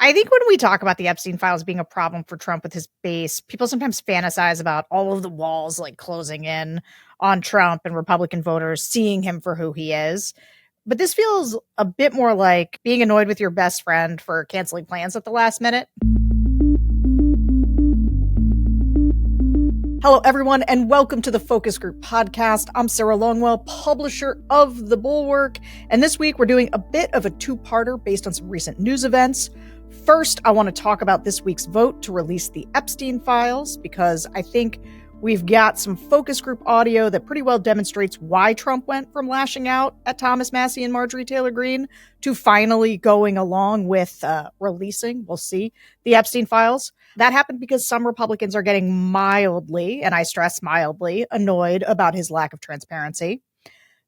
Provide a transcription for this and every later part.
I think when we talk about the Epstein Files being a problem for Trump with his base, people sometimes fantasize about all of the walls like closing in on Trump and Republican voters seeing him for who he is. But this feels a bit more like being annoyed with your best friend for canceling plans at the last minute. Hello, everyone, and welcome to the Focus Group podcast. I'm Sarah Longwell, publisher of The Bulwark, and this week we're doing a bit of a two-parter based on some recent news events. First, I want to talk about this week's vote to release the Epstein Files, because I think we've got some focus group audio that pretty well demonstrates why Trump went from lashing out at Thomas Massie and Marjorie Taylor Greene to finally going along with releasing, we'll see, the Epstein Files. That happened because some Republicans are getting mildly, and I stress mildly, annoyed about his lack of transparency.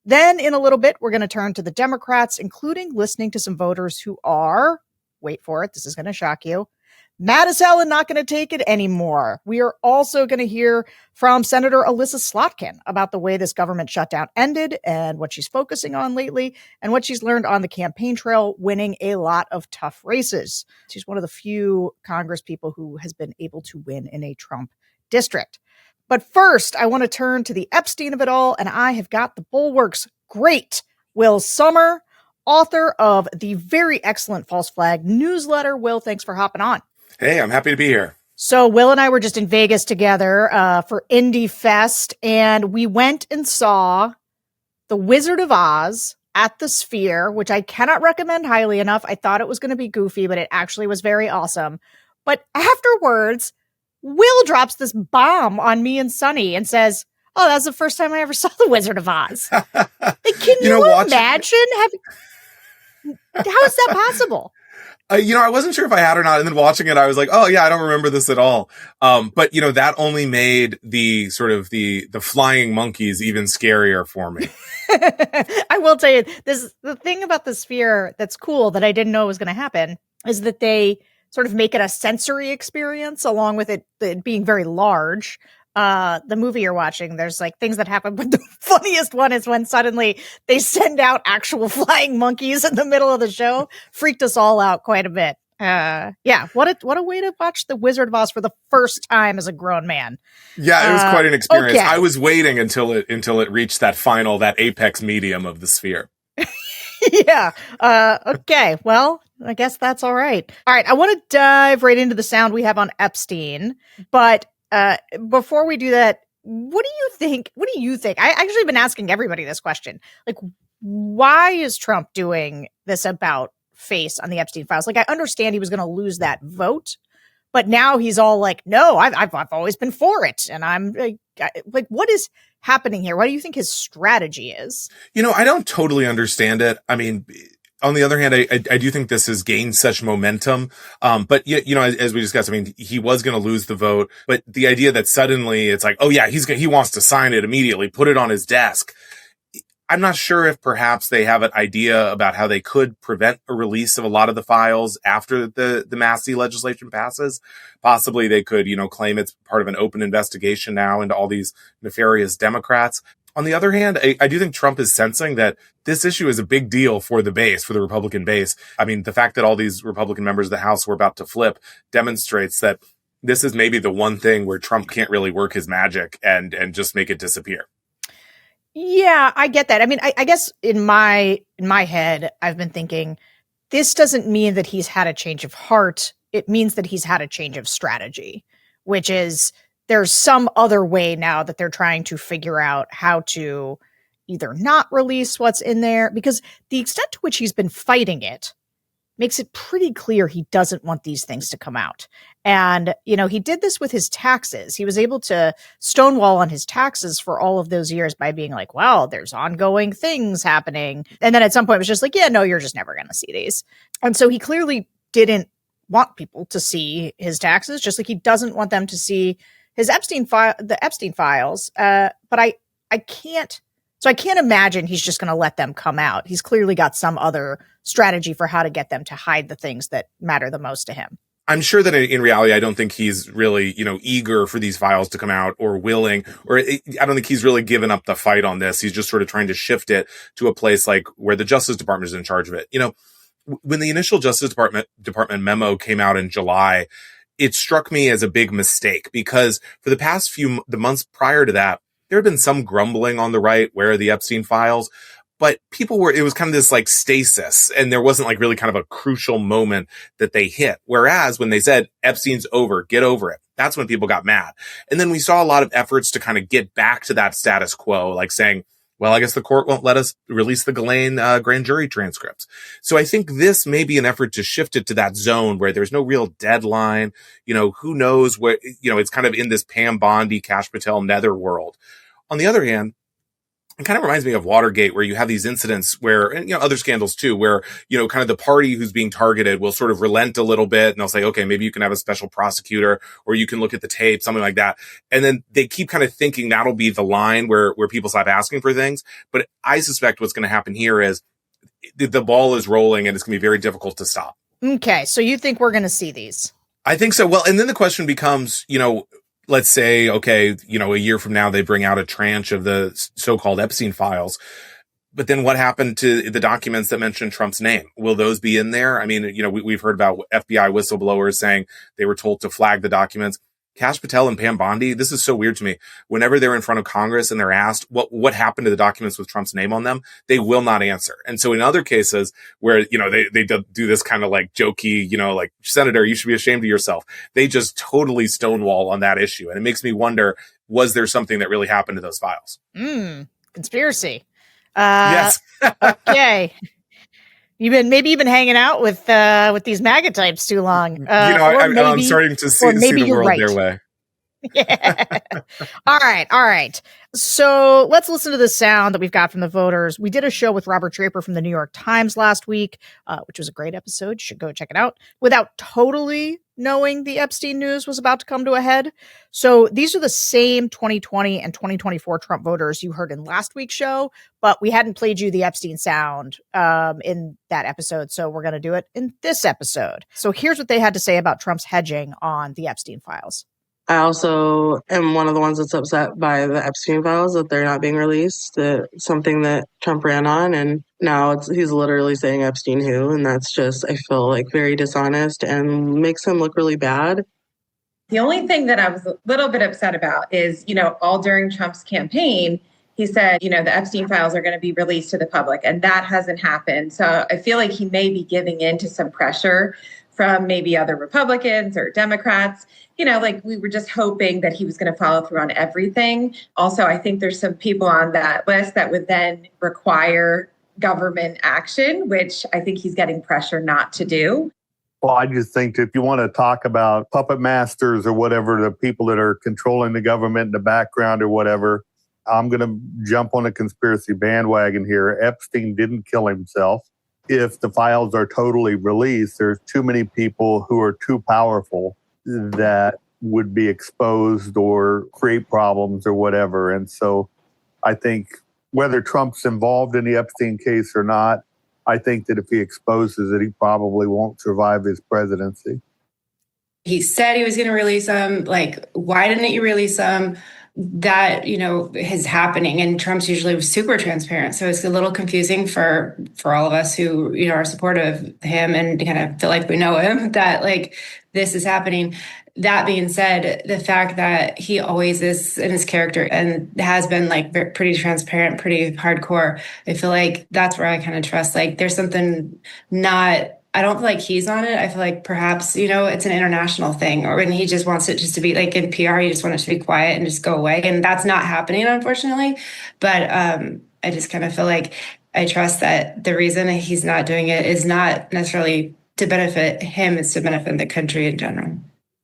Then in a little bit, we're going to turn to the Democrats, including listening to some voters who are, wait for it, this is going to shock you, mad as hell and not going to take it anymore. We are also going to hear from Senator Elissa Slotkin about the way this government shutdown ended and what she's focusing on lately and what she's learned on the campaign trail, winning a lot of tough races. She's one of the few Congress people who has been able to win in a Trump district. But first, I want to turn to the Epstein of it all, and I have got the Bulwark's great Will Sommer, author of the very excellent False Flag newsletter. Will, thanks for hopping on. Hey, I'm happy to be here. So Will and I were just in Vegas together for Indie Fest, and we went and saw The Wizard of Oz at the Sphere, which I cannot recommend highly enough. I thought it was going to be goofy, but it actually was very awesome. But afterwards, Will drops this bomb on me and Sunny and says, "Oh, that's the first time I ever saw The Wizard of Oz." Like, can you imagine? How is that possible? I wasn't sure if I had or not. And then watching it, I was like, oh yeah, I don't remember this at all. But that only made the sort of the flying monkeys even scarier for me. I will tell you the thing about the Sphere that's cool that I didn't know was going to happen is that they sort of make it a sensory experience along with it being very large. The movie you're watching, there's like things that happen, but the funniest one is when suddenly they send out actual flying monkeys in the middle of the show. Freaked us all out quite a bit. Yeah, what a way to watch The Wizard of Oz for the first time as a grown man. Yeah, it was quite an experience. Okay. I was waiting until it reached that apex medium of the Sphere. Yeah. Okay. Well, I guess that's all right. All right. I want to dive right into the sound we have on Epstein, but before we do that, what do you think? I actually been asking everybody this question. Like, why is Trump doing this about face on the Epstein Files? Like, I understand he was going to lose that vote, but now he's all like, no, I've always been for it. And I'm like, what is happening here? What do you think his strategy is? I don't totally understand it. I mean, on the other hand, I do think this has gained such momentum. But as we discussed, I mean, he was going to lose the vote, but the idea that suddenly it's like, oh yeah, he wants to sign it immediately, put it on his desk. I'm not sure if perhaps they have an idea about how they could prevent a release of a lot of the files after the Massey legislation passes. Possibly they could, claim it's part of an open investigation now into all these nefarious Democrats. On the other hand, I do think Trump is sensing that this issue is a big deal for the base, for the Republican base. I mean, the fact that all these Republican members of the House were about to flip demonstrates that this is maybe the one thing where Trump can't really work his magic and just make it disappear. Yeah, I get that. I mean, I guess in my head, I've been thinking this doesn't mean that he's had a change of heart. It means that he's had a change of strategy, which is there's some other way now that they're trying to figure out how to either not release what's in there, because the extent to which he's been fighting it makes it pretty clear he doesn't want these things to come out. And, he did this with his taxes. He was able to stonewall on his taxes for all of those years by being like, well, there's ongoing things happening. And then at some point it was just like, yeah, no, you're just never going to see these. And so he clearly didn't want people to see his taxes, just like he doesn't want them to see his the Epstein Files. But I can't imagine he's just going to let them come out. He's clearly got some other strategy for how to get them to hide the things that matter the most to him. I'm sure that in reality, I don't think he's really, eager for these files to come out or willing, or I don't think he's really given up the fight on this. He's just sort of trying to shift it to a place like where the Justice Department is in charge of it. when the initial Justice Department memo came out in July, it struck me as a big mistake because for the past the months prior to that, there had been some grumbling on the right, where are the Epstein files? But it was kind of this like stasis, and there wasn't like really kind of a crucial moment that they hit. Whereas when they said Epstein's over, get over it, that's when people got mad. And then we saw a lot of efforts to kind of get back to that status quo, like saying, well, I guess the court won't let us release the Ghislaine grand jury transcripts. So I think this may be an effort to shift it to that zone where there's no real deadline. Who knows what, it's kind of in this Pam Bondi, Kash Patel netherworld. On the other hand, it kind of reminds me of Watergate, where you have these incidents where, and, other scandals too, where, kind of the party who's being targeted will sort of relent a little bit and they'll say, okay, maybe you can have a special prosecutor or you can look at the tape, something like that. And then they keep kind of thinking that'll be the line where people stop asking for things. But I suspect what's going to happen here is the ball is rolling and it's going to be very difficult to stop. Okay. So you think we're going to see these? I think so. Well, and then the question becomes, let's say, okay, a year from now, they bring out a tranche of the so-called Epstein files. But then what happened to the documents that mention Trump's name? Will those be in there? I mean, we've heard about FBI whistleblowers saying they were told to flag the documents. Kash Patel and Pam Bondi, this is so weird to me. Whenever they're in front of Congress and they're asked what happened to the documents with Trump's name on them, they will not answer. And so in other cases where, they do this kind of like jokey, like, Senator, you should be ashamed of yourself, they just totally stonewall on that issue. And it makes me wonder, was there something that really happened to those files? Conspiracy. Yes. Okay. You've been hanging out with these MAGA types too long. I'm starting to see the world right. Their way. Yeah. All right. So let's listen to the sound that we've got from the voters. We did a show with Robert Draper from the New York Times last week, which was a great episode. You should go check it out, without totally knowing the Epstein news was about to come to a head. So these are the same 2020 and 2024 Trump voters you heard in last week's show, but we hadn't played you the Epstein sound in that episode. So we're going to do it in this episode. So here's what they had to say about Trump's hedging on the Epstein files. I also am one of the ones that's upset by the Epstein files, that they're not being released, something that Trump ran on, and now he's literally saying Epstein who, and that's just, I feel like, very dishonest and makes him look really bad. The only thing that I was a little bit upset about is, all during Trump's campaign, he said, the Epstein files are going to be released to the public, and that hasn't happened. So I feel like he may be giving in to some pressure from maybe other Republicans or Democrats. Like, we were just hoping that he was going to follow through on everything. Also, I think there's some people on that list that would then require government action, which I think he's getting pressure not to do. Well, I just think if you want to talk about puppet masters or whatever, the people that are controlling the government in the background or whatever, I'm going to jump on a conspiracy bandwagon here. Epstein didn't kill himself. If the files are totally released, there's too many people who are too powerful that would be exposed or create problems or whatever. And so I think whether Trump's involved in the Epstein case or not, I think that if he exposes it, he probably won't survive his presidency. He said he was going to release them. Like, why didn't you release them? That, is happening. And Trump's usually super transparent. So it's a little confusing for all of us who, are supportive of him and kind of feel like we know him, that like this is happening. That being said, the fact that he always is in his character and has been like pretty transparent, pretty hardcore, I feel like that's where I kind of trust, like there's something I don't feel like he's on it. I feel like perhaps, it's an international thing, or when he just wants it just to be like in PR, you just want it to be quiet and just go away. And that's not happening, unfortunately. But I just kind of feel like I trust that the reason that he's not doing it is not necessarily to benefit him, it's to benefit the country in general.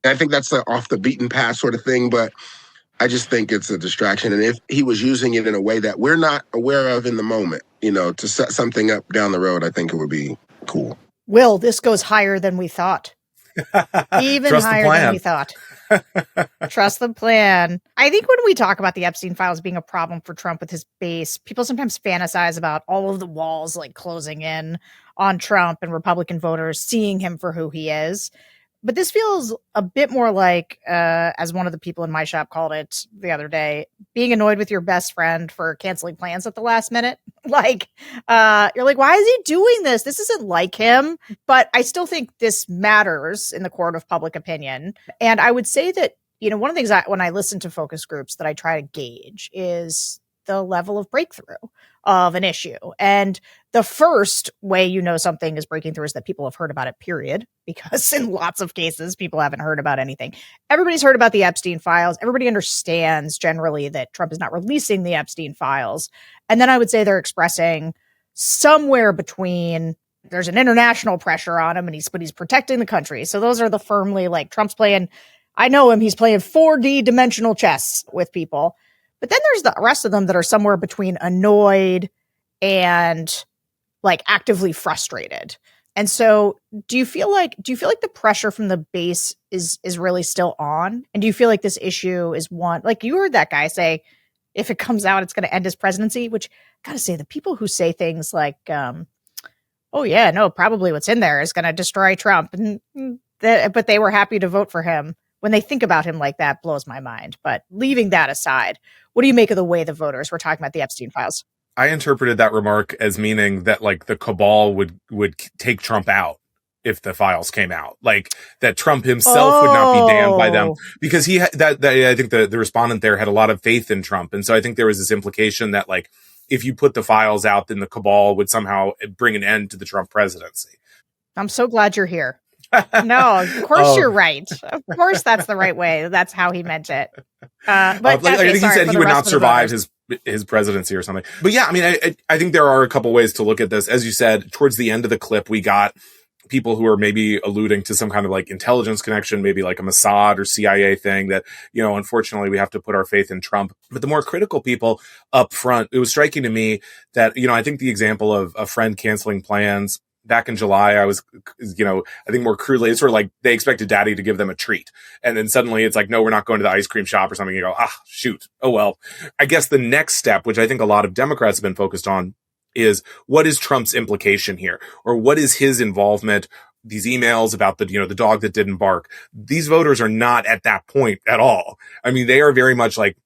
I think that's the off the beaten path sort of thing, but I just think it's a distraction. And if he was using it in a way that we're not aware of in the moment, to set something up down the road, I think it would be cool. Will, this goes higher than we thought. Even higher than we thought. Trust the plan. I think when we talk about the Epstein files being a problem for Trump with his base, people sometimes fantasize about all of the walls like closing in on Trump and Republican voters seeing him for who he is. But this feels a bit more like, as one of the people in my shop called it the other day, being annoyed with your best friend for canceling plans at the last minute. Like, you're like, why is he doing this? This isn't like him. But I still think this matters in the court of public opinion. And I would say that, one of the things when I listen to focus groups that I try to gauge is the level of breakthrough of an issue. And the first way you know something is breaking through is that people have heard about it, period. Because in lots of cases, people haven't heard about anything. Everybody's heard about the Epstein Files. Everybody understands generally that Trump is not releasing the Epstein Files. And then I would say they're expressing somewhere between there's an international pressure on him but he's protecting the country. So those are the firmly like Trump's playing, I know him, he's playing 4D dimensional chess with people. But then there's the rest of them that are somewhere between annoyed and like actively frustrated. And so do you feel like the pressure from the base is really still on? And do you feel like this issue is one, like you heard that guy say, if it comes out, it's going to end his presidency, which I got to say, the people who say things like, oh yeah, no, probably what's in there is going to destroy Trump. But they were happy to vote for him. When they think about him like that, blows my mind. But leaving that aside, what do you make of the way the voters were talking about the Epstein Files? I interpreted that remark as meaning that like the cabal would take Trump out if the files came out, like that Trump himself would not be damned by them, because he that I think the respondent there had a lot of faith in Trump, and so I think there was this implication that like if you put the files out, then the cabal would somehow bring an end to the Trump presidency. I'm so glad you're here. No, of course you're right. Of course that's the right way. That's how he meant it. But I think he said he would not survive his presidency or something. But yeah, I mean, I think there are a couple ways to look at this. As you said, towards the end of the clip, we got people who are maybe alluding to some kind of like intelligence connection, maybe like a Mossad or CIA thing that, unfortunately we have to put our faith in Trump. But the more critical people up front, it was striking to me that, I think the example of a friend canceling plans back in July, I was, I think more crudely, it's sort of like they expected daddy to give them a treat. And then suddenly it's like, no, we're not going to the ice cream shop or something. You go, shoot. Oh, well, I guess the next step, which I think a lot of Democrats have been focused on, is what is Trump's implication here? Or what is his involvement? These emails about the dog that didn't bark. These voters are not at that point at all. I mean, they are very much like,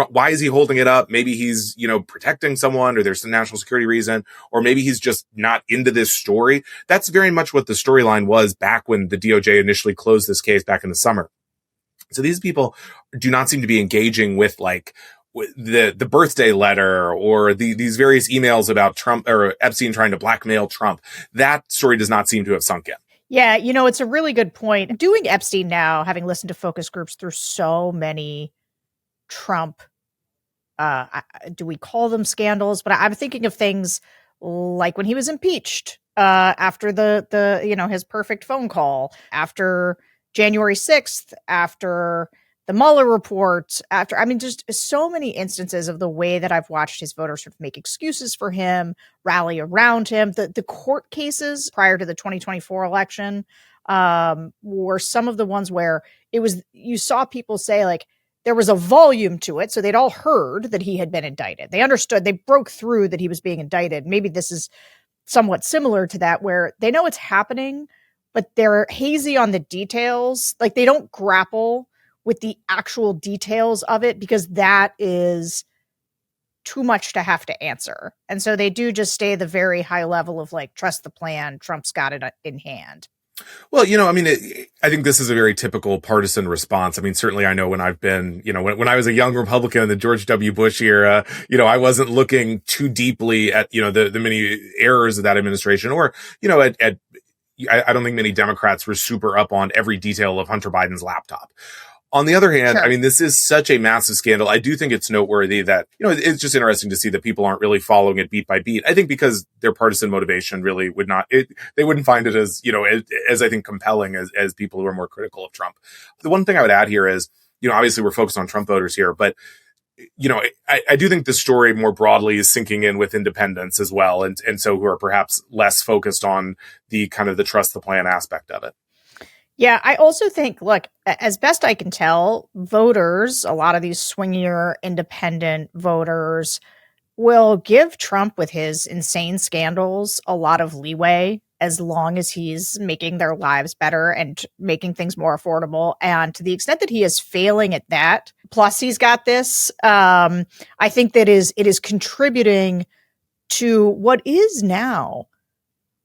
why is he holding it up? Maybe he's, protecting someone, or there's a national security reason, or maybe he's just not into this story. That's very much what the storyline was back when the DOJ initially closed this case back in the summer. So these people do not seem to be engaging with like the birthday letter or these various emails about Trump or Epstein trying to blackmail Trump. That story does not seem to have sunk in. Yeah, it's a really good point. Doing Epstein now, having listened to focus groups through so many Trump, do we call them scandals? But I'm thinking of things like when he was impeached after the his perfect phone call, after January 6th, after the Mueller report, just so many instances of the way that I've watched his voters sort of make excuses for him, rally around him. The court cases prior to the 2024 election were some of the ones where you saw people say like, there was a volume to it. So they'd all heard that he had been indicted. They understood, they broke through that he was being indicted. Maybe this is somewhat similar to that, where they know it's happening, but they're hazy on the details. Like they don't grapple with the actual details of it because that is too much to have to answer. And so they do just stay the very high level of like, trust the plan. Trump's got it in hand. Well, I think this is a very typical partisan response. I mean, certainly I know when I've been, when I was a young Republican in the George W. Bush era, I wasn't looking too deeply at, the many errors of that administration or, I don't think many Democrats were super up on every detail of Hunter Biden's laptop. On the other hand, Sure. This is such a massive scandal. I do think it's noteworthy that, it's just interesting to see that people aren't really following it beat by beat. I think because their partisan motivation really would not, they wouldn't find it as, as I think compelling as people who are more critical of Trump. The one thing I would add here is, obviously we're focused on Trump voters here, but I do think the story more broadly is sinking in with independents as well. And so who are perhaps less focused on the kind of the trust the plan aspect of it. Yeah, I also think, look, as best I can tell, voters, a lot of these swingier independent voters will give Trump with his insane scandals a lot of leeway as long as he's making their lives better and making things more affordable. And to the extent that he is failing at that, plus he's got this, I think that it is contributing to what is now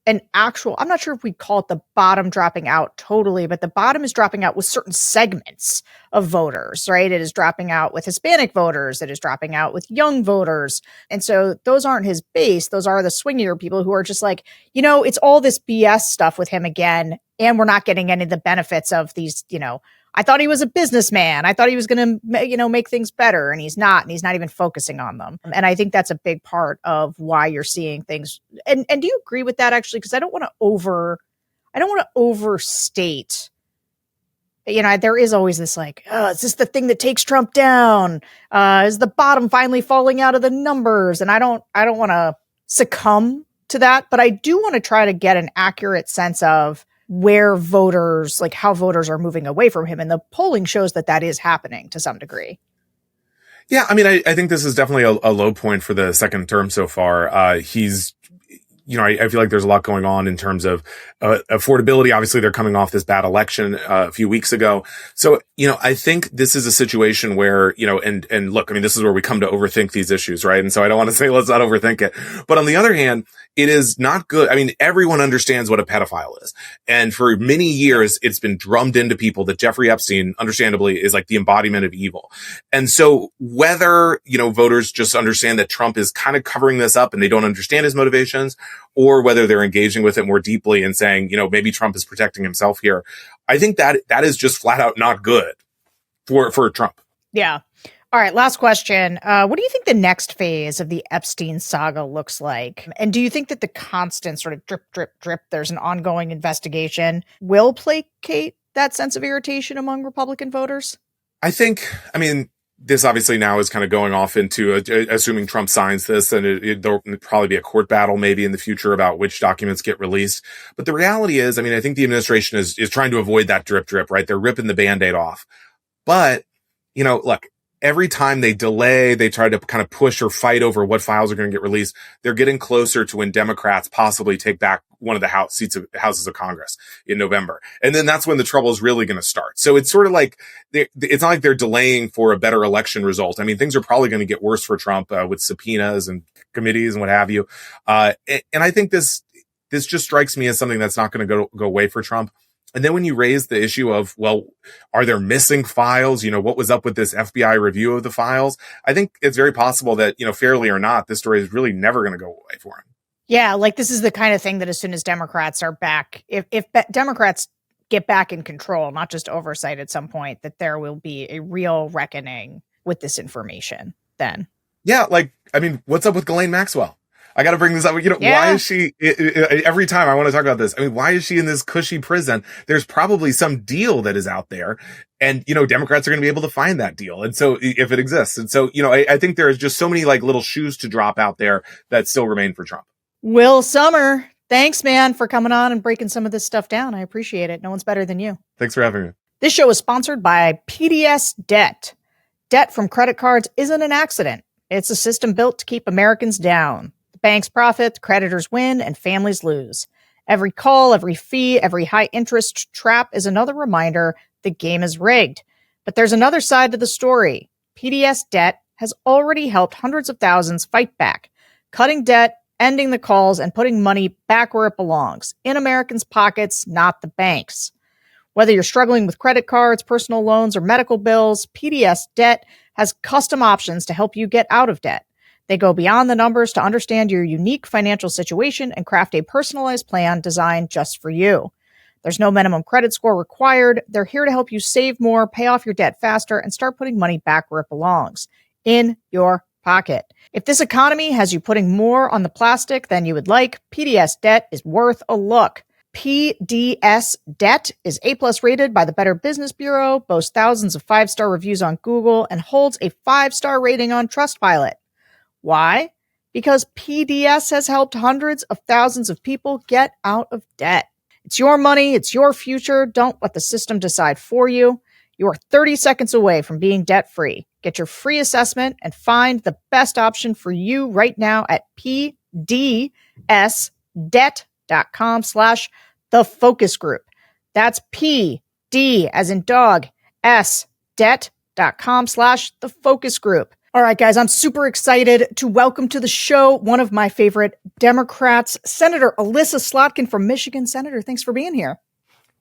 an actual, I'm not sure if we call it the bottom dropping out totally, but the bottom is dropping out with certain segments of voters, right? It is dropping out with Hispanic voters. It is dropping out with young voters. And so those aren't his base. Those are the swingier people who are just like, it's all this BS stuff with him again. And we're not getting any of the benefits of these, I thought he was a businessman. I thought he was going to, make things better, and he's not even focusing on them. And I think that's a big part of why you're seeing things. And do you agree with that actually? Because I don't want to overstate. There is always this like, is this the thing that takes Trump down? Is the bottom finally falling out of the numbers? And I don't want to succumb to that, but I do want to try to get an accurate sense of where voters, like how voters are moving away from him. And the polling shows that is happening to some degree. Yeah. I mean, I think this is definitely a low point for the second term so far. He's, I feel like there's a lot going on in terms of affordability. Obviously, they're coming off this bad election a few weeks ago. So, I think this is a situation where, and look, I mean, this is where we come to overthink these issues, right? And so I don't want to say let's not overthink it. But on the other hand, it is not good. I mean, everyone understands what a pedophile is. And for many years, it's been drummed into people that Jeffrey Epstein, understandably, is like the embodiment of evil. And so whether, voters just understand that Trump is kind of covering this up and they don't understand his motivations, or whether they're engaging with it more deeply and saying, maybe Trump is protecting himself here, I think that is just flat out not good for Trump. Yeah. All right, last question. What do you think the next phase of the Epstein saga looks like? And do you think that the constant sort of drip, drip, drip, there's an ongoing investigation, will placate that sense of irritation among Republican voters? I mean, this obviously now is kind of going off into, assuming Trump signs this, and there'll probably be a court battle maybe in the future about which documents get released. But the reality is, I mean, I think the administration is trying to avoid that drip, drip, right? They're ripping the Band-Aid off. But, look, every time they delay, they try to kind of push or fight over what files are going to get released. They're getting closer to when Democrats possibly take back one of the houses of Congress in November. And then that's when the trouble is really going to start. So it's sort of like, it's not like they're delaying for a better election result. I mean, things are probably going to get worse for Trump with subpoenas and committees and what have you. And I think this just strikes me as something that's not going to go away for Trump. And then when you raise the issue of, well, are there missing files? What was up with this FBI review of the files? I think it's very possible that, fairly or not, this story is really never going to go away for him. Yeah, like this is the kind of thing that as soon as Democrats are back, if Democrats get back in control, not just oversight at some point, that there will be a real reckoning with this information then. Yeah, what's up with Ghislaine Maxwell? I got to bring this up. Why is she, every time I want to talk about this, I mean, why is she in this cushy prison? There's probably some deal that is out there, and, Democrats are going to be able to find that deal. And so if it exists. And so, I think there's just so many little shoes to drop out there that still remain for Trump. Will Sommer, thanks, man, for coming on and breaking some of this stuff down. I appreciate it. No one's better than you. Thanks for having me. This show is sponsored by PDS Debt. Debt from credit cards isn't an accident. It's a system built to keep Americans down. Banks profit, creditors win, and families lose. Every call, every fee, every high interest trap is another reminder the game is rigged. But there's another side to the story. PDS Debt has already helped hundreds of thousands fight back, cutting debt, ending the calls, and putting money back where it belongs, in Americans' pockets, not the banks. Whether you're struggling with credit cards, personal loans, or medical bills, PDS Debt has custom options to help you get out of debt. They go beyond the numbers to understand your unique financial situation and craft a personalized plan designed just for you. There's no minimum credit score required. They're here to help you save more, pay off your debt faster, and start putting money back where it belongs, in your pocket. If this economy has you putting more on the plastic than you would like, PDS Debt is worth a look. PDS Debt is A+ rated by the Better Business Bureau, boasts thousands of 5-star reviews on Google, and holds a 5-star rating on Trustpilot. Why? Because PDS has helped hundreds of thousands of people get out of debt. It's your money. It's your future. Don't let the system decide for you. You are 30 seconds away from being debt-free. Get your free assessment and find the best option for you right now at pdsdebt.com. debt.com/the focus group. That's PD as in dog, S, debt.com/the focus group. All right, guys, I'm super excited to welcome to the show one of my favorite Democrats, Senator Elissa Slotkin from Michigan. Senator, thanks for being here.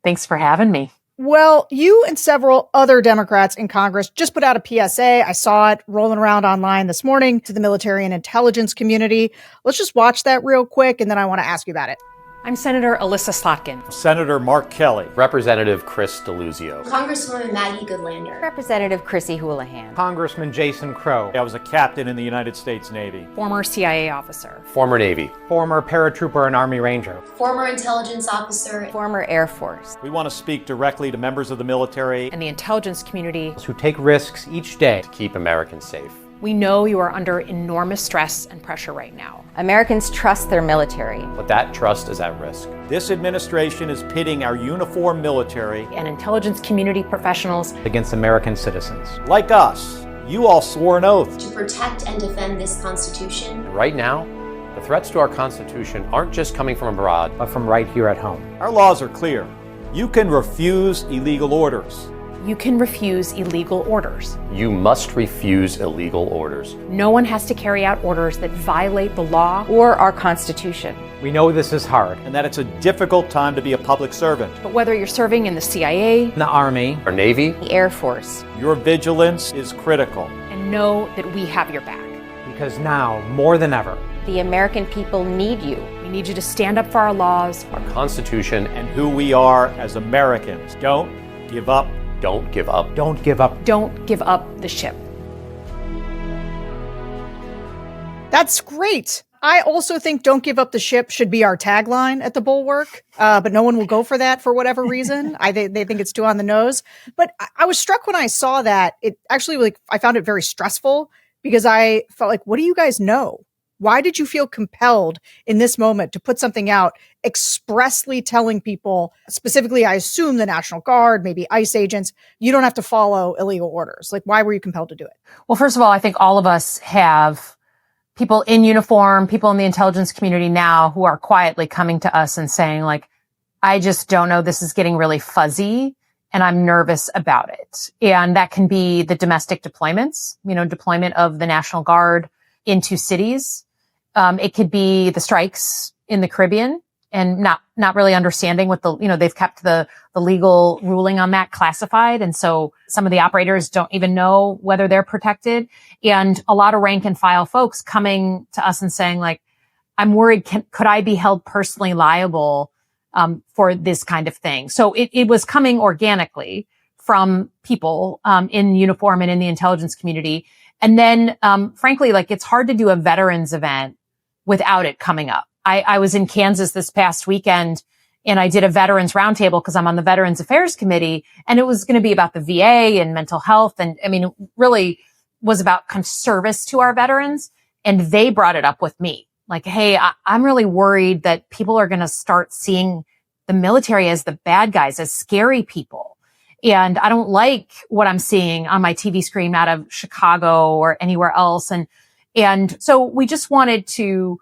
Thanks for having me. Well, you and several other Democrats in Congress just put out a PSA. I saw it rolling around online this morning to the military and intelligence community. Let's just watch that real quick, and then I want to ask you about it. I'm Senator Elissa Slotkin. Senator Mark Kelly. Representative Chris DeLuzio. Congresswoman Maggie Goodlander. Representative Chrissy Houlihan. Congressman Jason Crow. I was a captain in the United States Navy. Former CIA officer. Former Navy. Former paratrooper and Army Ranger. Former intelligence officer. Former Air Force. We want to speak directly to members of the military and the intelligence community who take risks each day to keep Americans safe. We know you are under enormous stress and pressure right now. Americans trust their military. But that trust is at risk. This administration is pitting our uniformed military and intelligence community professionals against American citizens. Like us. You all swore an oath to protect and defend this Constitution. Right now, the threats to our Constitution aren't just coming from abroad, but from right here at home. Our laws are clear. You can refuse illegal orders. You can refuse illegal orders. You must refuse illegal orders. No one has to carry out orders that violate the law or our Constitution. We know this is hard and that it's a difficult time to be a public servant. But whether you're serving in the CIA, the Army, or Navy, the Air Force, your vigilance is critical. And know that we have your back. Because now, more than ever, the American people need you. We need you to stand up for our laws, our Constitution, and who we are as Americans. Don't give up. Don't give up. Don't give up. Don't give up the ship. That's great. I also think "Don't give up the ship" should be our tagline at the Bulwark, but no one will go for that for whatever reason. They think it's too on the nose. But I was struck when I saw that. It actually, I found it very stressful because I felt like, what do you guys know? Why did you feel compelled in this moment to put something out expressly telling people, specifically, I assume the National Guard, maybe ICE agents, you don't have to follow illegal orders? Like, why were you compelled to do it? Well, first of all, I think all of us have people in uniform, people in the intelligence community now who are quietly coming to us and saying, like, I just don't know. This is getting really fuzzy and I'm nervous about it. And that can be the domestic deployments, deployment of the National Guard into cities. It could be the strikes in the Caribbean and not really understanding what they've kept the legal ruling on that classified. And so some of the operators don't even know whether they're protected. And a lot of rank and file folks coming to us and saying, like, I'm worried, could I be held personally liable, for this kind of thing? So it was coming organically from people, in uniform and in the intelligence community. And then, frankly, it's hard to do a veterans event without it coming up. I was in Kansas this past weekend and I did a veterans roundtable because I'm on the Veterans Affairs Committee, and it was going to be about the VA and mental health. And I mean, it really was about kind of service to our veterans. And they brought it up with me. Like, hey, I'm really worried that people are going to start seeing the military as the bad guys, as scary people. And I don't like what I'm seeing on my TV screen out of Chicago or anywhere else. And so we just wanted to,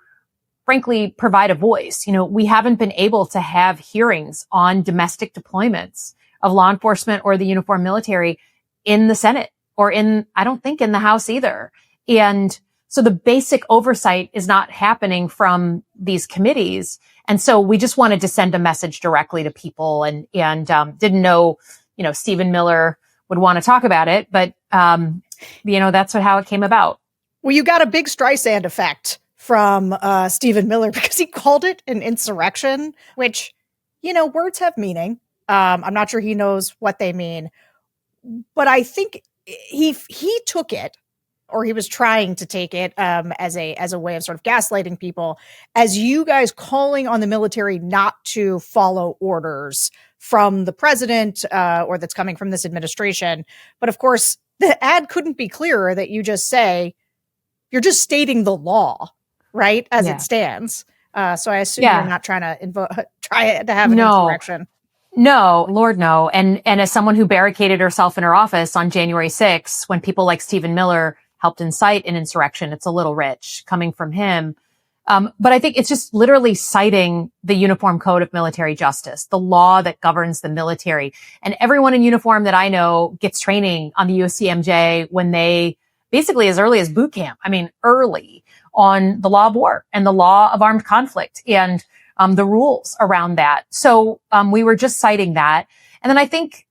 frankly, provide a voice. We haven't been able to have hearings on domestic deployments of law enforcement or the uniformed military in the Senate or I don't think in the House either. And so the basic oversight is not happening from these committees. And so we just wanted to send a message directly to people and didn't know, Stephen Miller would want to talk about it, but, that's how it came about. Well, you got a big Streisand effect from Stephen Miller because he called it an insurrection, which, words have meaning. I'm not sure he knows what they mean, but I think he took it, or he was trying to take it as a way of sort of gaslighting people, as you guys calling on the military not to follow orders from the president or that's coming from this administration. But of course, the ad couldn't be clearer that you just say, you're just stating the law, right, as it stands. So I assume you're not trying to try to have an insurrection. No, Lord, no. And as someone who barricaded herself in her office on January 6th, when people like Stephen Miller helped incite an insurrection, it's a little rich coming from him. But I think it's just literally citing the Uniform Code of Military Justice, the law that governs the military. And everyone in uniform that I know gets training on the USCMJ when they basically as early as boot camp. I mean, early on the law of war and the law of armed conflict and the rules around that. So we were just citing that. And then I think,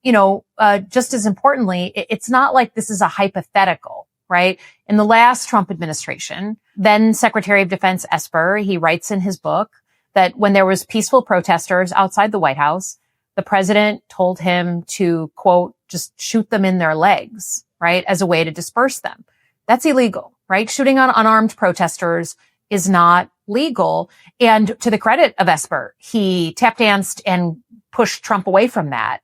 just as importantly, it's not like this is a hypothetical, right? In the last Trump administration, then Secretary of Defense Esper, he writes in his book that when there was peaceful protesters outside the White House, the president told him to, quote, just shoot them in their legs, right, as a way to disperse them. That's illegal, right? Shooting on unarmed protesters is not legal. And to the credit of Esper, he tap danced and pushed Trump away from that.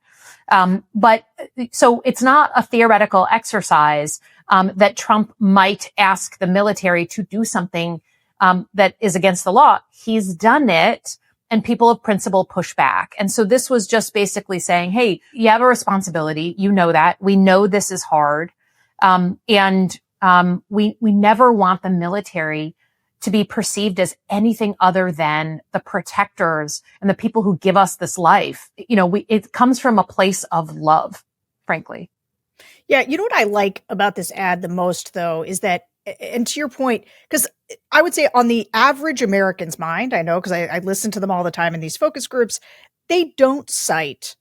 But so it's not a theoretical exercise that Trump might ask the military to do something that is against the law. He's done it, and people of principle push back. And so this was just basically saying, hey, you have a responsibility. You know that. We know this is hard. And we never want the military to be perceived as anything other than the protectors and the people who give us this life. It comes from a place of love, frankly. Yeah. You know what I like about this ad the most, though, is that, and to your point, because I would say on the average American's mind, I know because I listen to them all the time in these focus groups, they don't cite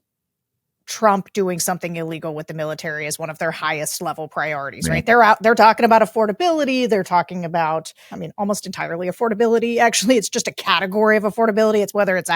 Trump doing something illegal with the military as one of their highest level priorities, right? They're talking about affordability. They're talking about, almost entirely affordability. Actually, it's just a category of affordability. It's whether it's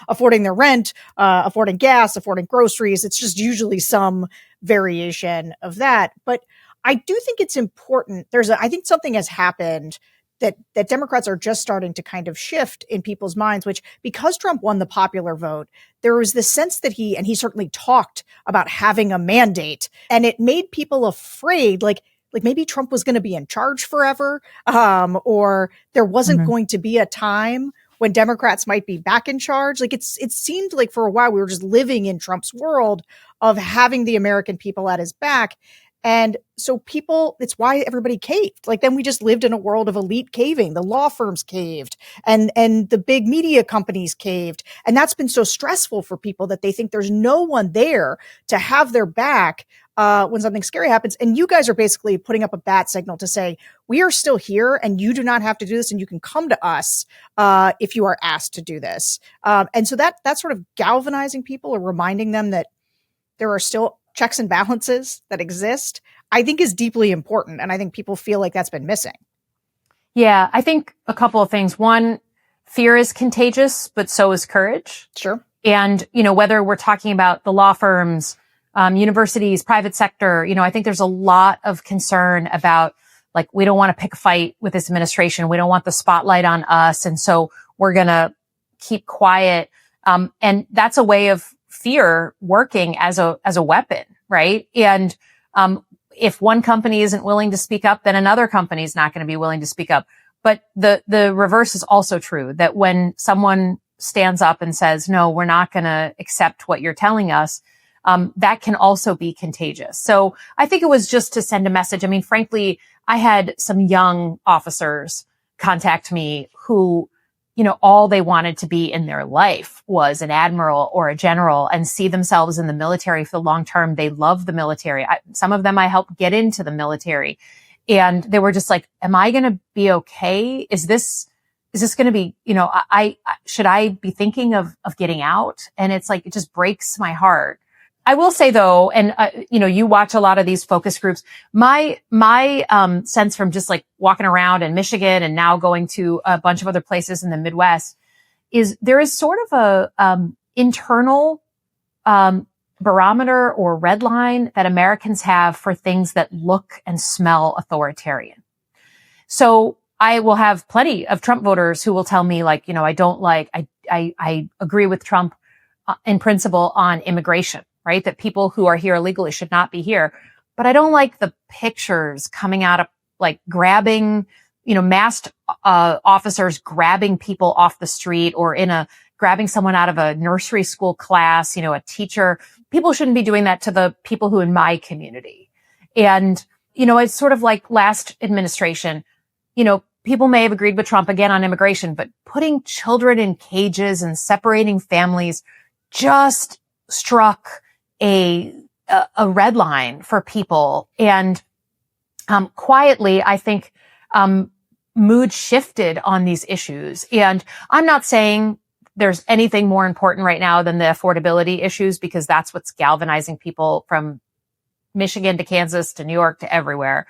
affording their rent, affording gas, affording groceries. It's just usually some variation of that. But I do think it's important. I think something has happened that Democrats are just starting to kind of shift in people's minds, which because Trump won the popular vote, there was this sense that he certainly talked about having a mandate, and it made people afraid, like maybe Trump was going to be in charge forever, or there wasn't going to be a time when Democrats might be back in charge. Like it seemed like for a while we were just living in Trump's world of having the American people at his back. And so it's why everybody caved. Like then we just lived in a world of elite caving. The law firms caved and the big media companies caved. And that's been so stressful for people that they think there's no one there to have their back when something scary happens. And you guys are basically putting up a bat signal to say, we are still here and you do not have to do this and you can come to us if you are asked to do this. And so that's sort of galvanizing people or reminding them that there are still checks and balances that exist, I think is deeply important. And I think people feel like that's been missing. Yeah, I think a couple of things. One, fear is contagious, but so is courage. Sure. And, whether we're talking about the law firms, universities, private sector, I think there's a lot of concern about we don't want to pick a fight with this administration. We don't want the spotlight on us. And so we're going to keep quiet. And that's a way of fear working as a weapon, right? And if one company isn't willing to speak up, then another company is not going to be willing to speak up. But the reverse is also true, that when someone stands up and says, no, we're not going to accept what you're telling us, that can also be contagious. So I think it was just to send a message. Frankly, I had some young officers contact me who all they wanted to be in their life was an admiral or a general and see themselves in the military for the long term. They love the military. Some of them I helped get into the military, and they were just like, am I going to be okay? Is this going to be, should I be thinking of getting out? And it's like, it just breaks my heart. I will say though, and you watch a lot of these focus groups. My sense from just walking around in Michigan and now going to a bunch of other places in the Midwest is there is sort of a internal barometer or red line that Americans have for things that look and smell authoritarian. So I will have plenty of Trump voters who will tell me I agree with Trump in principle on immigration. Right? That people who are here illegally should not be here. But I don't like the pictures coming out of grabbing, masked officers grabbing people off the street or grabbing someone out of a nursery school class, a teacher. People shouldn't be doing that to the people who in my community. And, it's sort of like last administration, people may have agreed with Trump again on immigration, but putting children in cages and separating families just struck a red line for people. And quietly, I think mood shifted on these issues. And I'm not saying there's anything more important right now than the affordability issues, because that's what's galvanizing people from Michigan to Kansas to New York to everywhere.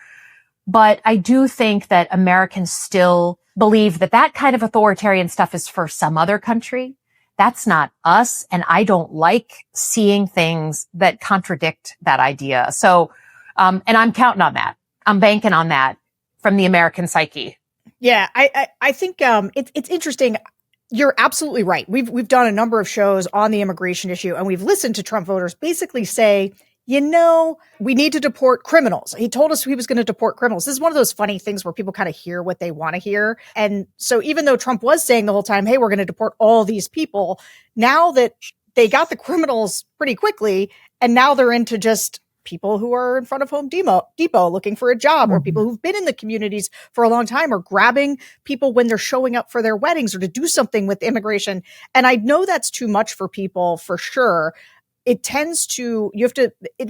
But I do think that Americans still believe that that kind of authoritarian stuff is for some other country. That's not us. And I don't like seeing things that contradict that idea. So, and I'm counting on that. I'm banking on that from the American psyche. Yeah, I think it's interesting. You're absolutely right. We've done a number of shows on the immigration issue, and we've listened to Trump voters basically say, you know, we need to deport criminals. He told us he was going to deport criminals. This is one of those funny things where people kind of hear what they want to hear. And so even though Trump was saying the whole time, hey, we're going to deport all these people, now that they got the criminals pretty quickly, and now they're into just people who are in front of Home Depot looking for a job, or people who've been in the communities for a long time, or grabbing people when they're showing up for their weddings or to do something with immigration. And I know that's too much for people for sure. It tends to,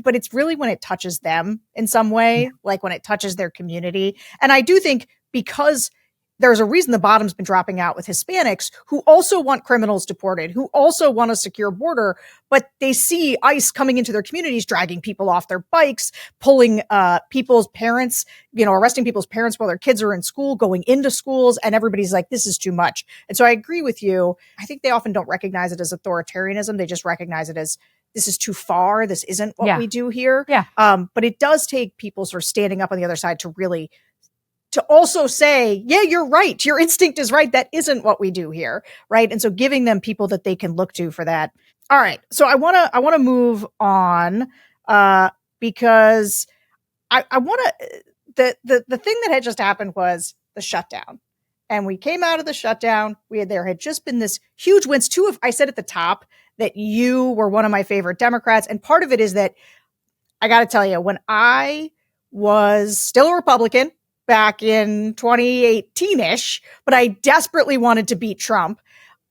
but it's really when it touches them in some way, like when it touches their community. And I do think because there's a reason the bottom's been dropping out with Hispanics who also want criminals deported, who also want a secure border, but they see ICE coming into their communities, dragging people off their bikes, pulling people's parents, arresting people's parents while their kids are in school, going into schools, and everybody's like, this is too much. And so I agree with you. I think they often don't recognize it as authoritarianism. They just recognize it as, this is too far. This isn't what we do here. Yeah. But it does take people sort of standing up on the other side to also say, yeah, you're right. Your instinct is right. That isn't what we do here. Right. And so giving them people that they can look to for that. All right. So I want to move on because I want to, the thing that had just happened was the shutdown. And we came out of the shutdown. There had just been this huge wins. I said at the top that you were one of my favorite Democrats. And part of it is that I got to tell you, when I was still a Republican back in 2018-ish, but I desperately wanted to beat Trump,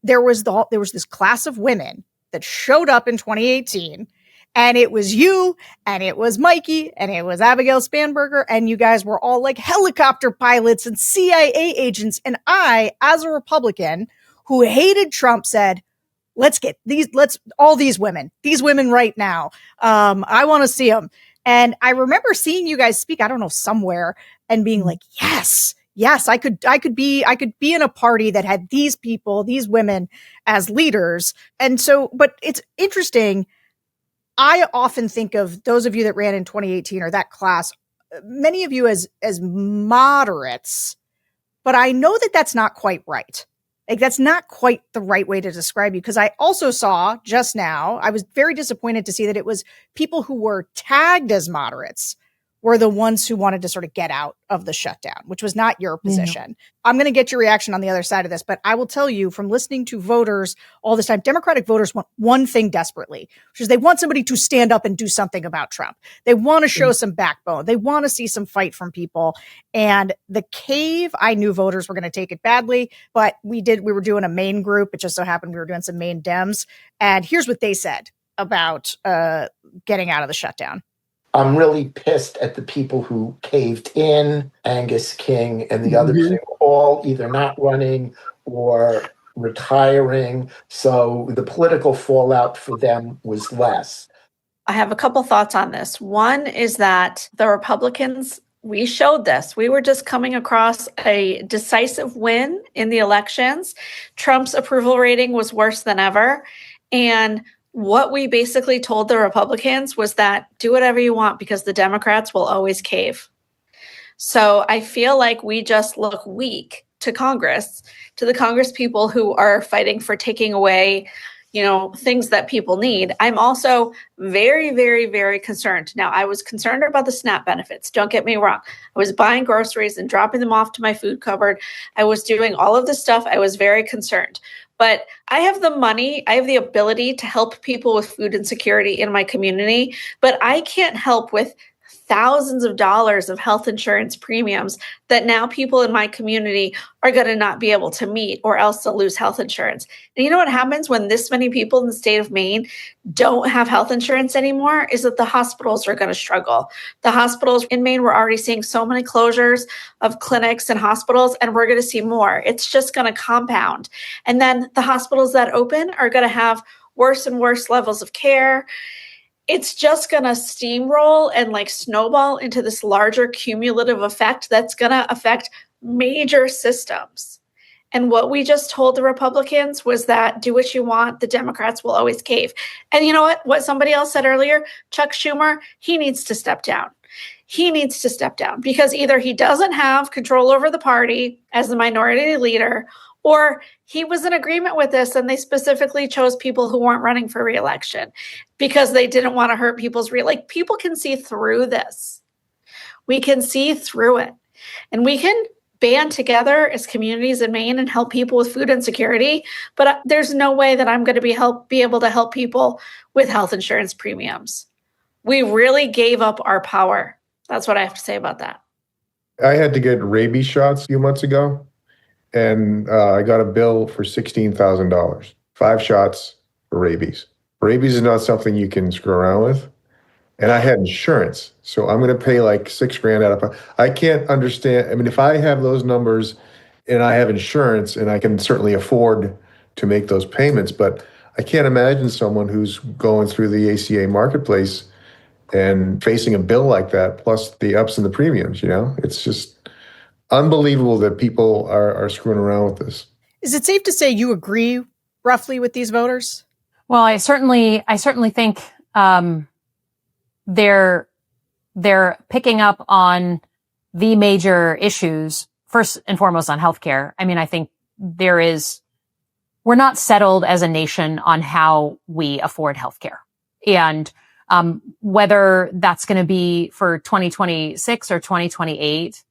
there was this class of women that showed up in 2018. And it was you, and it was Mikey, and it was Abigail Spanberger, and you guys were all like helicopter pilots and CIA agents. And I, as a Republican who hated Trump, said, all these women right now. I want to see them. And I remember seeing you guys speak, I don't know, somewhere, and being like, yes, I could be in a party that had these people, these women as leaders. And so, but it's interesting. I often think of those of you that ran in 2018 or that class, many of you as moderates, but I know that that's not quite right. Like, that's not quite the right way to describe you. Because I also saw just now, I was very disappointed to see that it was people who were tagged as moderates were the ones who wanted to sort of get out of the shutdown, which was not your position. I'm going to get your reaction on the other side of this, but I will tell you from listening to voters all this time, Democratic voters want one thing desperately, which is they want somebody to stand up and do something about Trump. They want to show some backbone. They want to see some fight from people. And the cave, I knew voters were going to take it badly, but we were doing a Maine group. It just so happened we were doing some Maine Dems. And here's what they said about getting out of the shutdown. I'm really pissed at the people who caved in, Angus King and the others. They were all either not running or retiring. So the political fallout for them was less. I have a couple thoughts on this. One is that the Republicans, we showed this. We were just coming across a decisive win in the elections. Trump's approval rating was worse than ever. And what we basically told the Republicans was that do whatever you want because the Democrats will always cave. So I feel like we just look weak to Congress, to the Congress people who are fighting for taking away, things that people need. I'm also very, very, very concerned. Now, I was concerned about the SNAP benefits. Don't get me wrong. I was buying groceries and dropping them off to my food cupboard. I was doing all of this stuff. I was very concerned. But I have the money, I have the ability to help people with food insecurity in my community, but I can't help with thousands of dollars of health insurance premiums that now people in my community are going to not be able to meet, or else they'll lose health insurance. And you know what happens when this many people in the state of Maine don't have health insurance anymore is that the hospitals are going to struggle. The hospitals in Maine, we're already seeing so many closures of clinics and hospitals, and we're going to see more. It's just going to compound. And then the hospitals that open are going to have worse and worse levels of care. It's just going to steamroll and like snowball into this larger cumulative effect that's going to affect major systems. And what we just told the Republicans was that do what you want, the Democrats will always cave. And you know what? What somebody else said earlier, Chuck Schumer, he needs to step down. He needs to step down because either he doesn't have control over the party as the minority leader, or he was in agreement with this and they specifically chose people who weren't running for re-election because they didn't want to hurt people's like people can see through this. We can see through it. And we can band together as communities in Maine and help people with food insecurity. But there's no way that I'm going to be able to help people with health insurance premiums. We really gave up our power. That's what I have to say about that. I had to get rabies shots a few months ago. And I got a bill for $16,000, 5 shots for rabies. Rabies is not something you can screw around with. And I had insurance. So I'm going to pay like $6,000 out of, I can't understand. I mean, if I have those numbers and I have insurance and I can certainly afford to make those payments, but I can't imagine someone who's going through the ACA marketplace and facing a bill like that, plus the ups and the premiums, it's just unbelievable that people are screwing around with this. Is it safe to say you agree roughly with these voters? Well, I certainly think they're picking up on the major issues, first and foremost on healthcare. I mean, I think we're not settled as a nation on how we afford healthcare. And whether that's going to be for 2026 or 2028,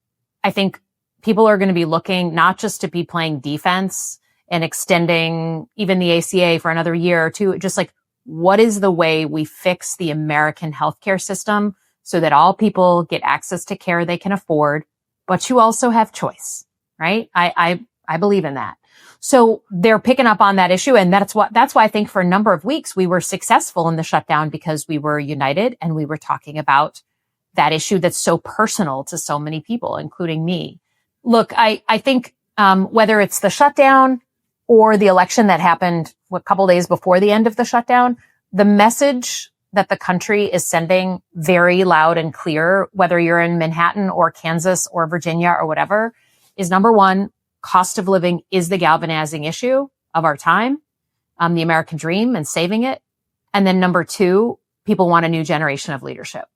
I think people are going to be looking not just to be playing defense and extending even the ACA for another year or two, just like what is the way we fix the American healthcare system so that all people get access to care they can afford, but you also have choice, right? I believe in that. So they're picking up on that issue. And that's why I think for a number of weeks we were successful in the shutdown because we were united and we were talking about that issue that's so personal to so many people, including me. Look, I think whether it's the shutdown or the election that happened a couple days before the end of the shutdown, the message that the country is sending very loud and clear, whether you're in Manhattan or Kansas or Virginia or whatever, is number one, cost of living is the galvanizing issue of our time, the American dream and saving it. And then number two, people want a new generation of leadership.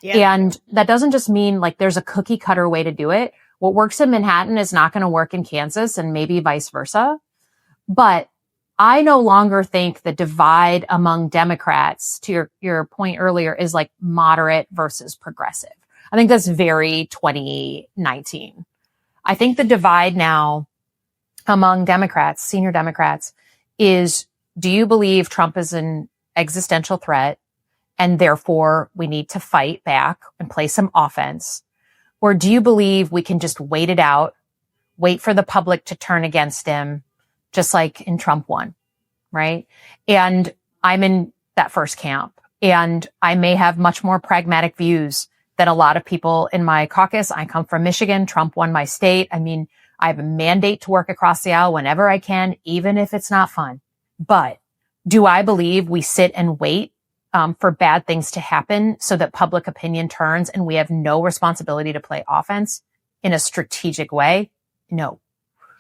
Yeah. And that doesn't just mean like there's a cookie cutter way to do it. What works in Manhattan is not going to work in Kansas and maybe vice versa. But I no longer think the divide among Democrats, to your point earlier, is like moderate versus progressive. I think that's very 2019. I think the divide now among Democrats, senior Democrats, is do you believe Trump is an existential threat and therefore we need to fight back and play some offense? Or do you believe we can just wait it out, wait for the public to turn against him, just like in Trump 1, right? And I'm in that first camp. And I may have much more pragmatic views than a lot of people in my caucus. I come from Michigan. Trump won my state. I mean, I have a mandate to work across the aisle whenever I can, even if it's not fun. But do I believe we sit and wait for bad things to happen so that public opinion turns and we have no responsibility to play offense in a strategic way? No.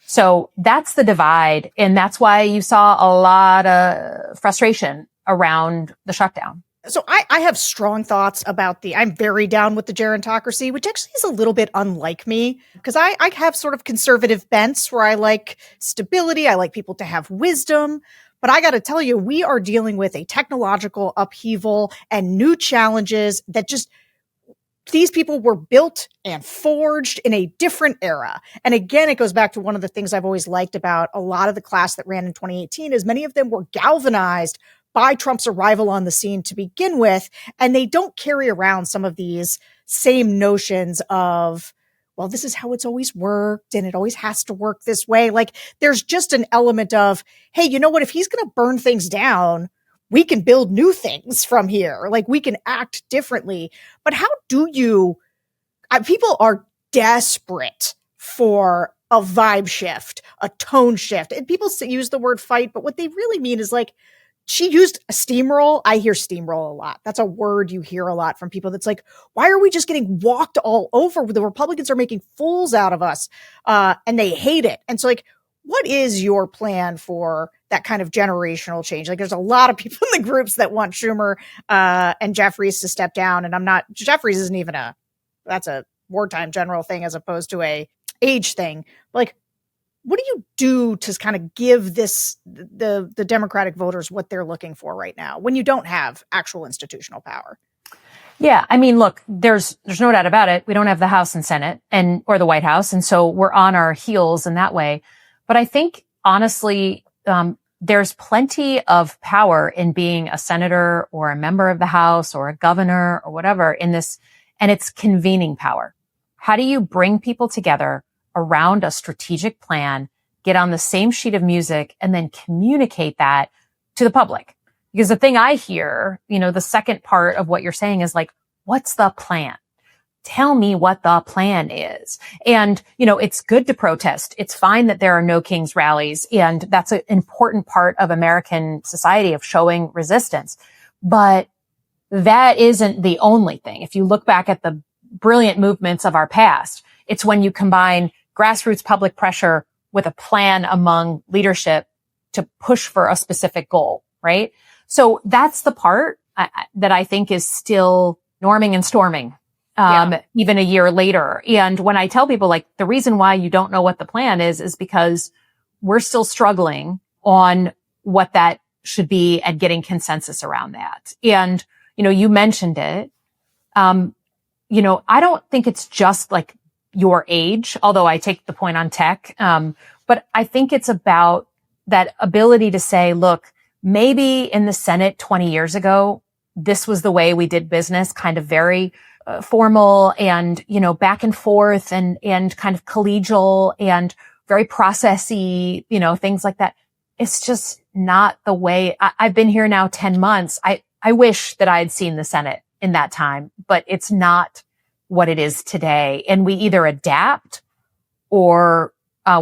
So that's the divide. And that's why you saw a lot of frustration around the shutdown. So I have strong thoughts about I'm very down with the gerontocracy, which actually is a little bit unlike me because I have sort of conservative bents where I like stability. I like people to have wisdom. But I got to tell you, we are dealing with a technological upheaval and new challenges that these people were built and forged in a different era. And again, it goes back to one of the things I've always liked about a lot of the class that ran in 2018 is many of them were galvanized by Trump's arrival on the scene to begin with. And they don't carry around some of these same notions of, well, this is how it's always worked and it always has to work this way. Like there's just an element of, hey, you know what? If he's going to burn things down, we can build new things from here. Like we can act differently. But how do you, people are desperate for a vibe shift, a tone shift. And people use the word fight, but what they really mean is like, she used a steamroll. I hear steamroll a lot. That's a word you hear a lot from people. That's like, why are we just getting walked all over? The Republicans are making fools out of us, and they hate it. And so like, what is your plan for that kind of generational change? Like there's a lot of people in the groups that want Schumer and Jeffries to step down. And Jeffries isn't even that's a wartime general thing as opposed to a age thing. Like, what do you do to kind of give the Democratic voters what they're looking for right now when you don't have actual institutional power? Yeah, I mean, look, there's no doubt about it. We don't have the House and Senate or the White House, and so we're on our heels in that way. But I think honestly, there's plenty of power in being a senator or a member of the House or a governor or whatever in this, and it's convening power. How do you bring people together around a strategic plan, get on the same sheet of music, and then communicate that to the public? Because the thing I hear, the second part of what you're saying is like, what's the plan? Tell me what the plan is. And, it's good to protest. It's fine that there are no kings rallies. And that's an important part of American society of showing resistance. But that isn't the only thing. If you look back at the brilliant movements of our past, it's when you combine grassroots public pressure with a plan among leadership to push for a specific goal, right? So that's the part that I think is still norming and storming, even a year later. And when I tell people like the reason why you don't know what the plan is because we're still struggling on what that should be and getting consensus around that. And, you mentioned it. I don't think it's just like your age, although I take the point on tech. But I think it's about that ability to say, look, maybe in the Senate 20 years ago, this was the way we did business, kind of very formal and, back and forth and kind of collegial and very processy, things like that. It's just not the way. I've been here now 10 months. I wish that I had seen the Senate in that time, but it's not what it is today. And we either adapt or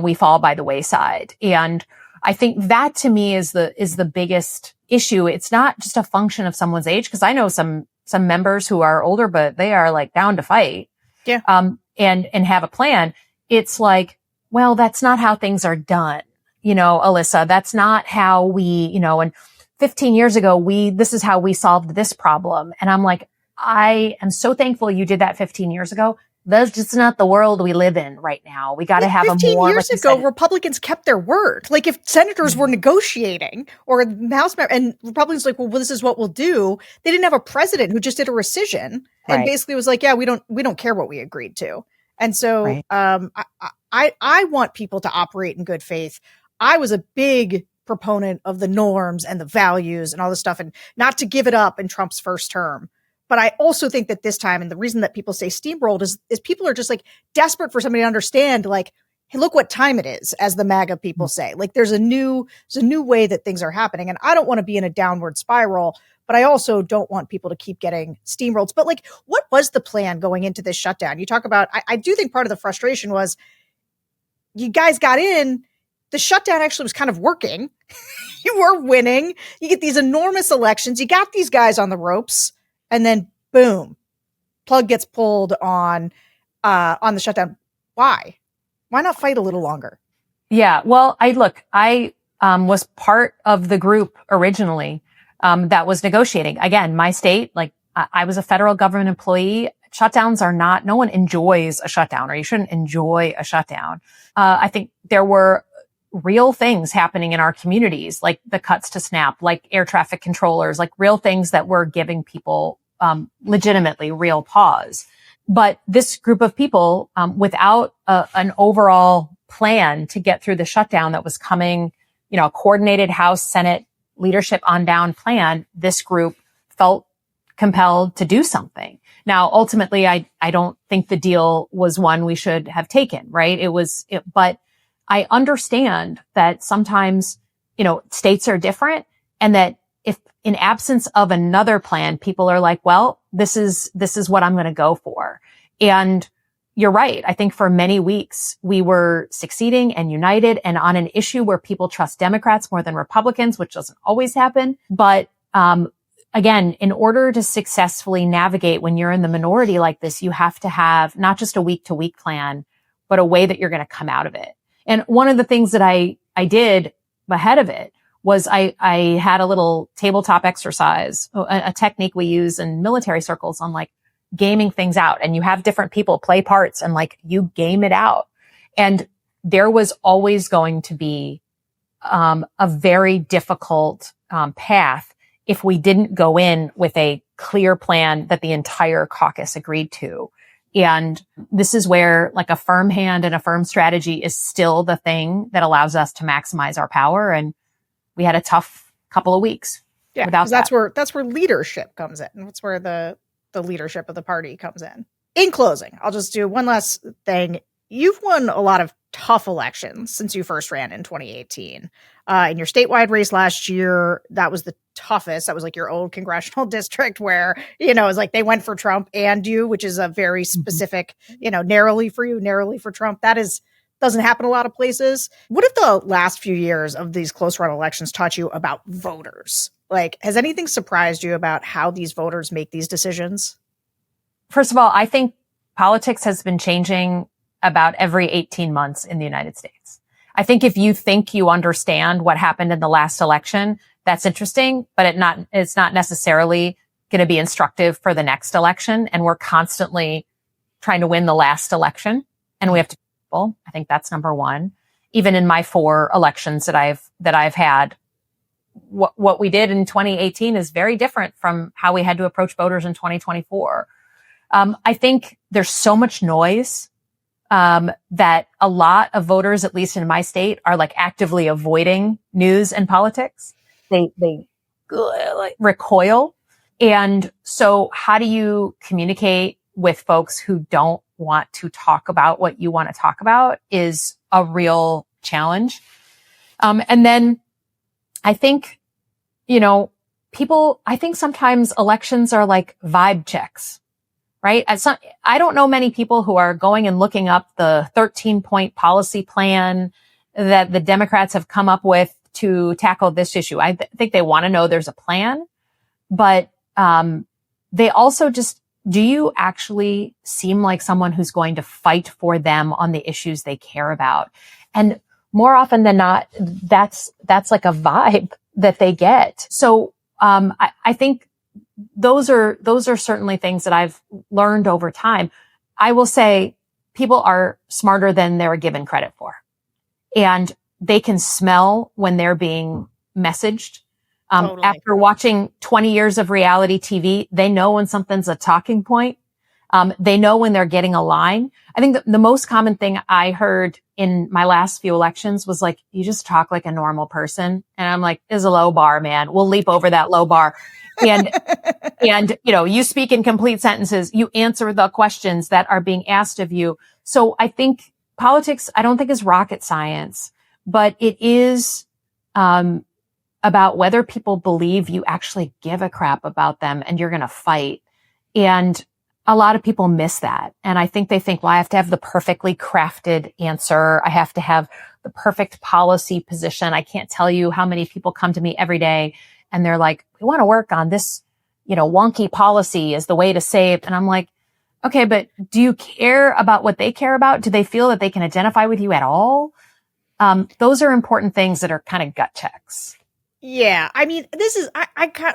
we fall by the wayside. And I think that to me is the biggest issue. It's not just a function of someone's age, because I know some members who are older, but they are like down to fight. Yeah. And have a plan. It's like, well, that's not how things are done. Elissa, that's not how we, and 15 years ago, this is how we solved this problem. And I'm like, I am so thankful you did that 15 years ago. That's just not the world we live in right now. We got to have a more. 15 years ago, Republicans kept their word. Like if senators were negotiating or House member and Republicans like, well, this is what we'll do. They didn't have a president who just did a rescission and basically was like, yeah, we don't care what we agreed to. And so, I want people to operate in good faith. I was a big proponent of the norms and the values and all this stuff and not to give it up in Trump's first term. But I also think that this time, and the reason that people say steamrolled is people are just like desperate for somebody to understand, like, hey, look what time it is, as the MAGA people say. Like there's a new way that things are happening. And I don't want to be in a downward spiral, but I also don't want people to keep getting steamrolled. But like, what was the plan going into this shutdown? You talk about, I do think part of the frustration was you guys got in, the shutdown actually was kind of working. You were winning. You get these enormous elections. You got these guys on the ropes. And then boom, plug gets pulled on the shutdown. Why? Why not fight a little longer? Yeah. Well, I was part of the group originally that was negotiating. Again, my state, like I was a federal government employee. Shutdowns are not, no one enjoys a shutdown, or you shouldn't enjoy a shutdown. I think there were real things happening in our communities, like the cuts to SNAP, like air traffic controllers, like real things that were giving people legitimately real pause. But this group of people, without an overall plan to get through the shutdown that was coming, a coordinated House, Senate, leadership on down plan, this group felt compelled to do something. Now, ultimately, I don't think the deal was one we should have taken, right? But I understand that sometimes, states are different, and that if in absence of another plan, people are like, well, this is what I'm going to go for. And you're right. I think for many weeks we were succeeding and united and on an issue where people trust Democrats more than Republicans, which doesn't always happen. But, again, in order to successfully navigate when you're in the minority like this, you have to have not just a week to week plan, but a way that you're going to come out of it. And one of the things that I did ahead of it was I had a little tabletop exercise, a technique we use in military circles on like gaming things out, and you have different people play parts and like you game it out. And there was always going to be a very difficult path if we didn't go in with a clear plan that the entire caucus agreed to. And this is where like a firm hand and a firm strategy is still the thing that allows us to maximize our power. And we had a tough couple of weeks. Yeah, without that's where leadership comes in. That's where the leadership of the party comes in. In closing, I'll just do one last thing. You've won a lot of tough elections since you first ran in 2018. In your statewide race last year, that was the toughest. That was like your old congressional district where, it was like they went for Trump and you, which is a very specific, narrowly for you, narrowly for Trump. Doesn't happen a lot of places. What have the last few years of these close run elections taught you about voters? Like, has anything surprised you about how these voters make these decisions? First of all, I think politics has been changing about every 18 months in the United States. I think if you think you understand what happened in the last election, that's interesting, but it's not necessarily going to be instructive for the next election. And we're constantly trying to win the last election, and we have to. I think that's number one. Even in my 4 elections that I've had, what we did in 2018 is very different from how we had to approach voters in 2024. I think there's so much noise that a lot of voters, at least in my state, are like actively avoiding news and politics. They recoil. And so how do you communicate with folks who don't want to talk about what you want to talk about is a real challenge. And then I think, I think sometimes elections are like vibe checks, right? I don't know many people who are going and looking up the 13-point policy plan that the Democrats have come up with to tackle this issue. I think they want to know there's a plan, but they also just, do you actually seem like someone who's going to fight for them on the issues they care about? And more often than not, that's like a vibe that they get. So, I think those are certainly things that I've learned over time. I will say people are smarter than they're given credit for, and they can smell when they're being messaged. Totally. After watching 20 years of reality TV, they know when something's a talking point. They know when they're getting a line. I think the most common thing I heard in my last few elections was like, you just talk like a normal person. And I'm like, it's a low bar, man. We'll leap over that low bar. And, you speak in complete sentences. You answer the questions that are being asked of you. So I think politics, I don't think is rocket science, but it is, about whether people believe you actually give a crap about them and you're going to fight. And a lot of people miss that. And I think they think, well, I have to have the perfectly crafted answer. I have to have the perfect policy position. I can't tell you how many people come to me every day and they're like, we want to work on this, wonky policy is the way to save. And I'm like, okay, but do you care about what they care about? Do they feel that they can identify with you at all? Those are important things that are kind of gut checks. Yeah. I mean, this is,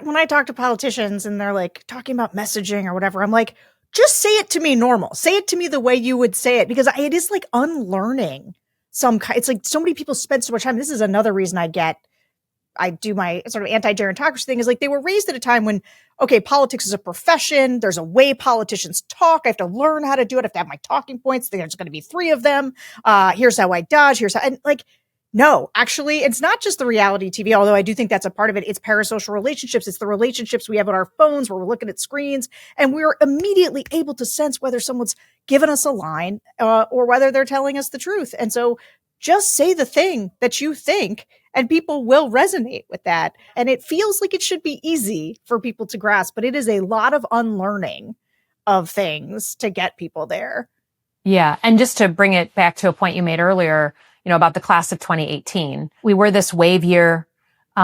when I talk to politicians and they're like talking about messaging or whatever, I'm like, just say it to me normal. Say it to me the way you would say it, because it is like unlearning it's like so many people spend so much time. This is another reason I do my sort of anti-gerontocracy thing, is like they were raised at a time when, okay, politics is a profession. There's a way politicians talk. I have to learn how to do it. I have to have my talking points. There's going to be 3 of them. Here's how I dodge. And like, No, actually, it's not just the reality TV, although I do think that's a part of it. It's parasocial relationships. It's the relationships we have on our phones where we're looking at screens and we're immediately able to sense whether someone's given us a line or whether they're telling us the truth. And so just say the thing that you think and people will resonate with that. And it feels like it should be easy for people to grasp, but it is a lot of unlearning of things to get people there. Yeah. And just to bring it back to a point you made earlier, about the class of 2018, we were this wave year.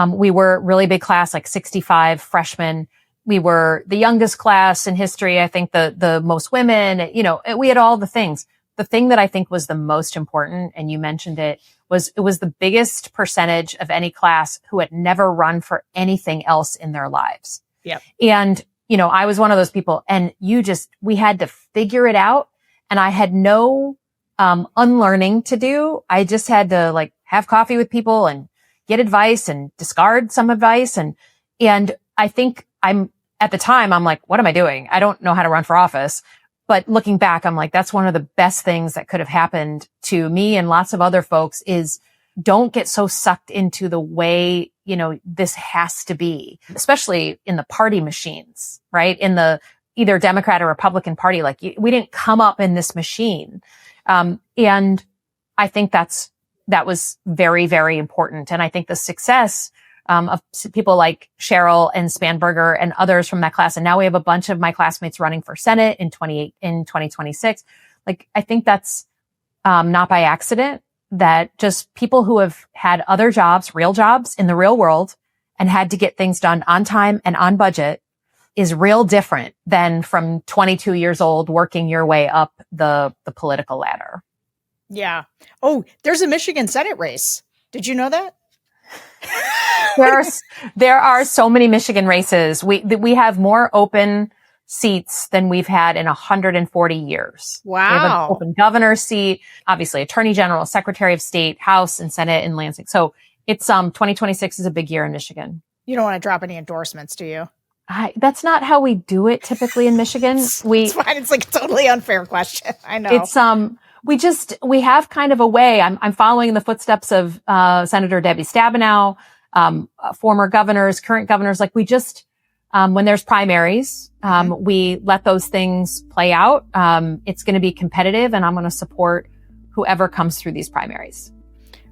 We were really big class, like 65 freshmen. We were the youngest class in history. I think the most women, we had all the things. The thing that I think was the most important, and you mentioned it was the biggest percentage of any class who had never run for anything else in their lives. Yep. And, I was one of those people, and we had to figure it out. And I had no unlearning to do. I just had to have coffee with people and get advice and discard some advice. And I think at the time, I'm like, what am I doing? I don't know how to run for office. But looking back, I'm like, that's one of the best things that could have happened to me and lots of other folks is don't get so sucked into the way, this has to be, especially in the party machines, right? In the either Democrat or Republican Party. We didn't come up in this machine. And I think that was very, very important. And I think the success, of people like Cheryl and Spanberger and others from that class. And now we have a bunch of my classmates running for Senate in 2026. I think that's, not by accident, that just people who have had other jobs, real jobs in the real world and had to get things done on time and on budget is real different than from 22 years old working your way up the political ladder. Yeah. Oh, there's a Michigan Senate race. Did you know that? There are so many Michigan races. We have more open seats than we've had in 140 years. Wow. We have an open governor's seat, obviously Attorney General, Secretary of State, House and Senate in Lansing. So it's 2026 is a big year in Michigan. You don't want to drop any endorsements, do you? That's not how we do it typically in Michigan. It's fine. It's like a totally unfair question. I know. It's we have kind of a way. I'm following the footsteps of Senator Debbie Stabenow, former governors, current governors. When there's primaries, we let those things play out. It's going to be competitive, and I'm going to support whoever comes through these primaries.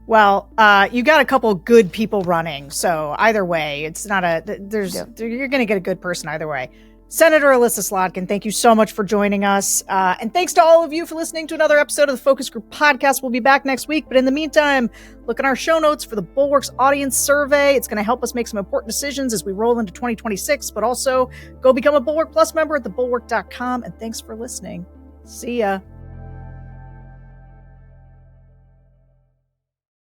Well, you got a couple good people running, so either way, it's not you're going to get a good person either way. Senator Elissa Slotkin, thank you so much for joining us. And thanks to all of you for listening to another episode of the Focus Group Podcast. We'll be back next week. But in the meantime, look at our show notes for the Bulwark's audience survey. It's going to help us make some important decisions as we roll into 2026. But also, go become a Bulwark Plus member at thebulwark.com. And thanks for listening. See ya.